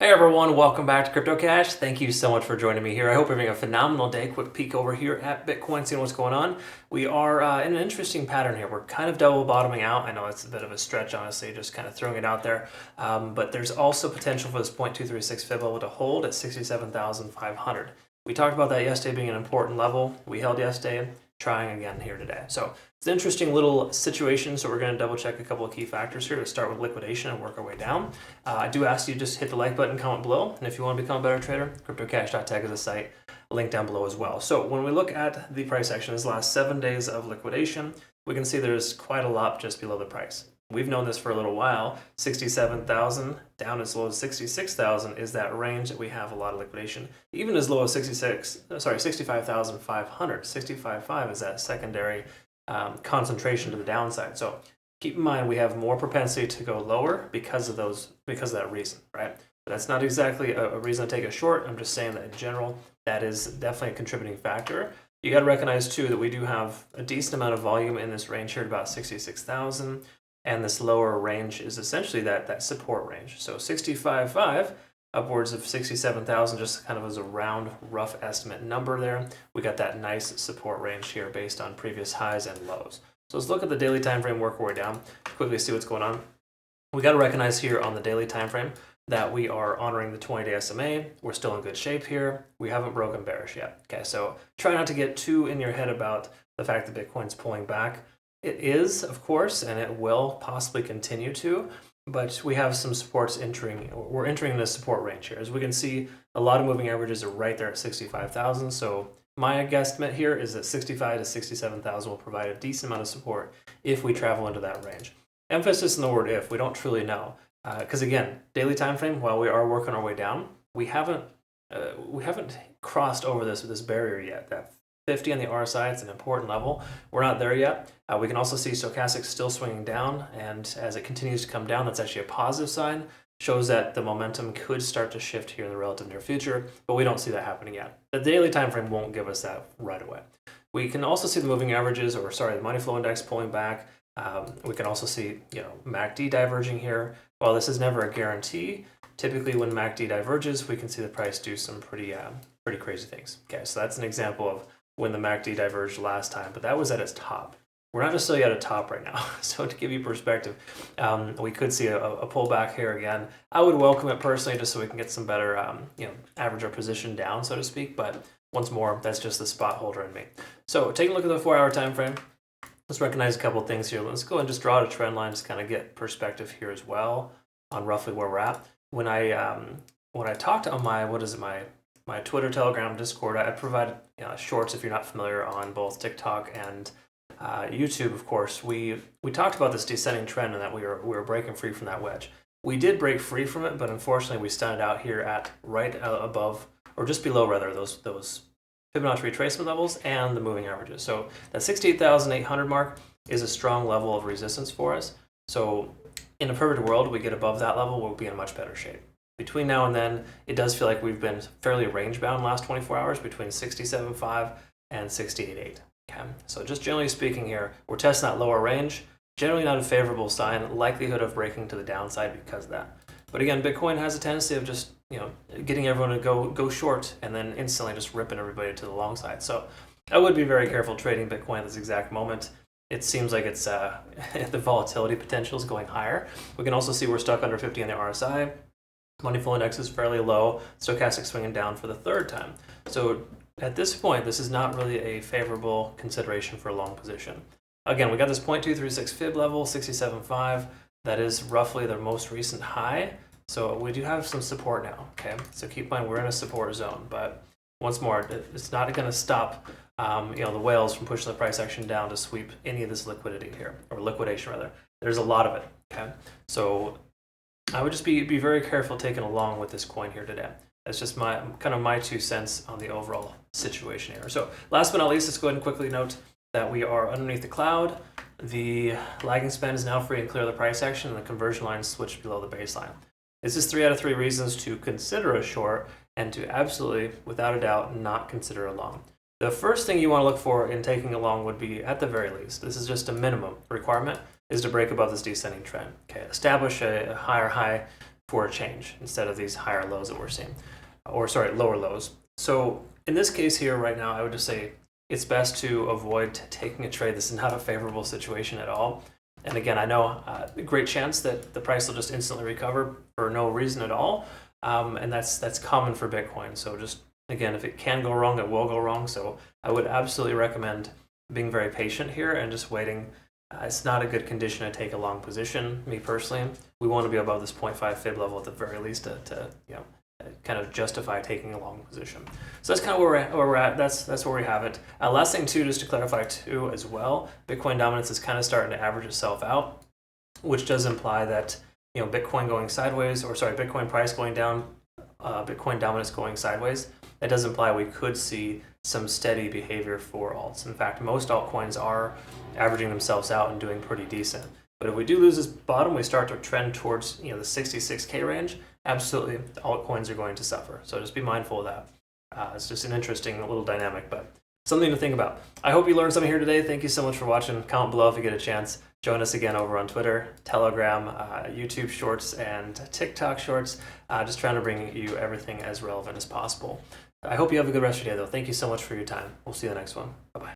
Hey everyone, welcome back to CryptoCache. Thank you so much for joining me here. I hope you're having a phenomenal day. Quick peek over here at Bitcoin, seeing what's going on. We are in an interesting pattern here. We're kind of double bottoming out. I know it's a bit of a stretch, honestly, just kind of throwing it out there. But there's also potential for this 0.236 fib level to hold at 67,500. We talked about that yesterday being an important level. We held yesterday, trying again here today. So it's an interesting little situation. So we're going to double check a couple of key factors here to start with liquidation and work our way down. I do ask you just hit the like button, comment below. And if you want to become a better trader, CryptoCache.tech is the site, link down below as well. So when we look at the price action, this last 7 days of liquidation, we can see there's quite a lot just below the price. We've known this for a little while. 67,000 down as low as 66,000 is that range that we have a lot of liquidation. Even as low as 65,500. 65.5 is that secondary concentration to the downside. So keep in mind we have more propensity to go lower because of that reason, right? But that's not exactly a reason to take a short. I'm just saying that in general, that is definitely a contributing factor. You got to recognize too that we do have a decent amount of volume in this range here at about 66,000. And this lower range is essentially that support range. So 65.5 upwards of 67,000, just kind of as a round, rough estimate number there. We got that nice support range here based on previous highs and lows. So let's look at the daily time frame, work our way down, quickly see what's going on. We got to recognize here on the daily time frame that we are honoring the 20-day SMA. We're still in good shape here. We haven't broken bearish yet. Okay, so try not to get too in your head about the fact that Bitcoin's pulling back. It is, of course, and it will possibly continue to, but we have some supports entering. We're entering the support range here. As we can see, a lot of moving averages are right there at 65,000. So my guesstimate here is that 65 to 67,000 will provide a decent amount of support if we travel into that range. Emphasis in the word if. We don't truly know. Because again, daily time frame, while we are working our way down, we haven't crossed over this barrier yet. That 50 on the RSI, it's an important level. We're not there yet. We can also see stochastic still swinging down, and as it continues to come down, that's actually a positive sign. Shows that the momentum could start to shift here in the relative near future, but we don't see that happening yet. The daily time frame won't give us that right away. We can also see the moving averages, the money flow index pulling back. We can also see, MACD diverging here. While this is never a guarantee, typically when MACD diverges, we can see the price do some pretty crazy things. Okay, so that's an example of when the MACD diverged last time, but that was at its top. We're not necessarily at a top right now. So to give you perspective, we could see a pullback here again. I would welcome it personally just so we can get some better, average our position down, so to speak. But once more, that's just the spot holder in me. So taking a look at the 4-hour time frame, let's recognize a couple of things here. Let's go and just draw out a trend line to kind of get perspective here as well on roughly where we're at. When I talked on my Twitter, Telegram, Discord, I provide shorts if you're not familiar on both TikTok and YouTube. Of course, we talked about this descending trend and that we were breaking free from that wedge. We did break free from it, but unfortunately we stunned out here at right above, or just below rather, those Fibonacci retracement levels and the moving averages. So that 68,800 mark is a strong level of resistance for us. So in a perfect world, we get above that level, we'll be in much better shape. Between now and then, it does feel like we've been fairly range-bound last 24 hours between 67.5 and 68.8. Okay, so just generally speaking here, we're testing that lower range. Generally not a favorable sign, likelihood of breaking to the downside because of that. But again, Bitcoin has a tendency of just getting everyone to go short and then instantly just ripping everybody to the long side. So I would be very careful trading Bitcoin at this exact moment. It seems like it's the volatility potential is going higher. We can also see we're stuck under 50 on the RSI. Money flow index is fairly low, stochastic swinging down for the third time. So at this point, this is not really a favorable consideration for a long position. Again, we got this 0.236 fib level, 67.5. That is roughly the most recent high. So we do have some support now, okay? So keep in mind, we're in a support zone, but once more, it's not going to stop the whales from pushing the price action down to sweep any of this liquidity here, or liquidation rather. There's a lot of it, okay? So I would just be very careful taking along with this coin here today. That's just my 2 cents on the overall situation here. So last but not least, let's go ahead and quickly note that we are underneath the cloud. The lagging span is now free and clear of the price action, and the conversion line switched below the baseline. This is 3 out of 3 reasons to consider a short and to absolutely, without a doubt, not consider a long. The first thing you want to look for in taking a long would be, at the very least, this is just a minimum requirement, is to break above this descending trend. Okay, establish a higher high for a change instead of these higher lows that we're seeing, or sorry, lower lows. So in this case here right now, I would just say it's best to avoid taking a trade. This is not a favorable situation at all. And again, I know a great chance that the price will just instantly recover for no reason at all. And that's common for Bitcoin. So just, again, if it can go wrong, it will go wrong. So I would absolutely recommend being very patient here and just waiting. It's not a good condition to take a long position, me personally. We want to be above this 0.5 fib level at the very least to kind of justify taking a long position. So that's kind of where we're at. That's where we have it. Last thing too, just to clarify too as well, Bitcoin dominance is kind of starting to average itself out, which does imply that Bitcoin going sideways, or sorry, Bitcoin price going down, Bitcoin dominance going sideways. That does imply we could see some steady behavior for alts. In fact, most altcoins are averaging themselves out and doing pretty decent. But if we do lose this bottom, we start to trend towards the 66K range. Absolutely, the altcoins are going to suffer. So just be mindful of that. It's just an interesting little dynamic, but something to think about. I hope you learned something here today. Thank you so much for watching. Comment below if you get a chance. Join us again over on Twitter, Telegram, YouTube Shorts, and TikTok Shorts. Just trying to bring you everything as relevant as possible. I hope you have a good rest of your day, though. Thank you so much for your time. We'll see you in the next one. Bye-bye.